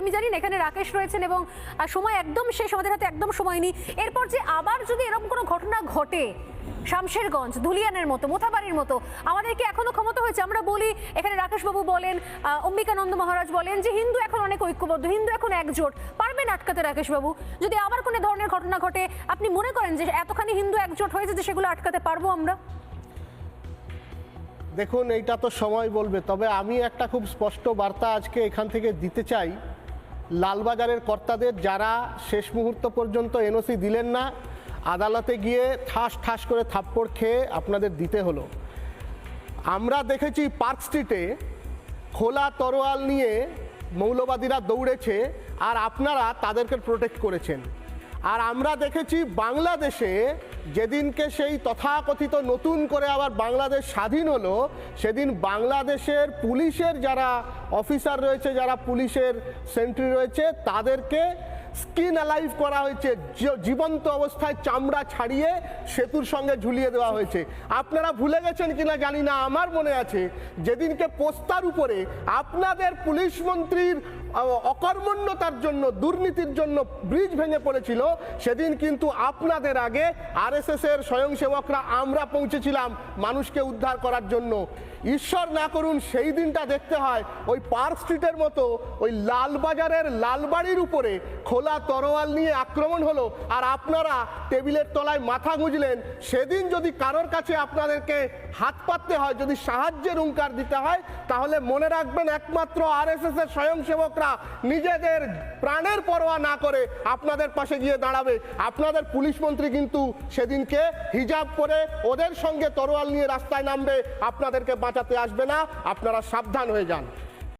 আমি জানি না এখানে রাকেশ রয়েছেন এবং সময় একদম শেষ, আমাদের হাতে একদম সময় নেই। এরপর যে আবার যদি এরকম কোনো ঘটনা ঘটে শামশেরগঞ্জ, ধুলিয়ানের মতো, মোথাবাড়ির মতো, আমাদের কি এখনো ক্ষমতা হয়েছে? আমরা বলি, এখানে রাকেশবাবু বলেন, অম্বিকানন্দ মহারাজ বলেন যে হিন্দু এখন অনেক ঐক্যবদ্ধ, হিন্দু এখন একজোট। পারবেন আটকাতে রাকেশবাবু? যদি আবার কোনো ধরনের ঘটনা ঘটে, আপনি মনে করেন যে এতখানি হিন্দু একজোট হয়েছে যে সেগুলো আটকাতে পারবো আমরা? দেখুন, এইটা তো সময় বলবে, তবে আমি একটা খুব স্পষ্ট বার্তা আজকে এখান থেকে দিতে চাই লালবাজারের কর্তাদের, যারা শেষ মুহূর্ত পর্যন্ত এনওসি দিলেন না, আদালতে গিয়ে ঠাস ঠাস করে থাপ্পড় খেয়ে আপনাদের দিতে হলো। আমরা দেখেছি পার্ক স্ট্রিটে খোলা তরোয়াল নিয়ে মৌলবাদীরা দৌড়েছে আর আপনারা তাদেরকে প্রোটেক্ট করেছেন। আর আমরা দেখেছি বাংলাদেশে যেদিনকে সেই তথাকথিত নতুন করে আবার বাংলাদেশ স্বাধীন হলো, সেদিন বাংলাদেশের পুলিশের যারা অফিসার রয়েছে, যারা পুলিশের সেন্ট্রি রয়েছে, তাদেরকে স্কিন অ্যালাইভ করা হয়েছে, জীবন্ত অবস্থায় চামড়া ছাড়িয়ে সেতুর সঙ্গে ঝুলিয়ে দেওয়া হয়েছে। আপনারা ভুলে গেছেন কিনা জানি না, আমার মনে আছে যেদিনকে পোস্তার উপরে আপনাদের পুলিশ মন্ত্রীর অকর্মণ্যতার জন্য, দুর্নীতির জন্য ব্রিজ ভেঙে পড়েছিল, সেদিন কিন্তু আপনাদের আগে আরএসএস এর স্বয়ংসেবকরা আমরা পৌঁছেছিলাম মানুষকে উদ্ধার করার জন্য। ঈশ্বর না করুন সেই দিনটা দেখতে হয় ওই পার্ক স্ট্রিটের মতো ওই লালবাজারের লালবাড়ির উপরে খোলা তরোয়াল নিয়ে আক্রমণ হলো আর আপনারা টেবিলের তলায় মাথা গুঁজলেন। সেদিন যদি কারোর কাছে আপনাদেরকে হাত পাততে হয়, যদি সাহায্যের হুঙ্কার দিতে হয়, তাহলে মনে রাখবেন একমাত্র আরএসএস এর স্বয়ংসেবকরা নিজেদের প্রাণের পরোয়া না করে আপনাদের পাশে গিয়ে দাঁড়াবে। আপনাদের পুলিশ মন্ত্রী কিন্তু সেদিনকে হিজাব পরে ওদের সঙ্গে তরোয়াল নিয়ে রাস্তায় নামবে, আপনাদেরকে বাঁচাতে আসবে না। আপনারা সাবধান হয়ে যান।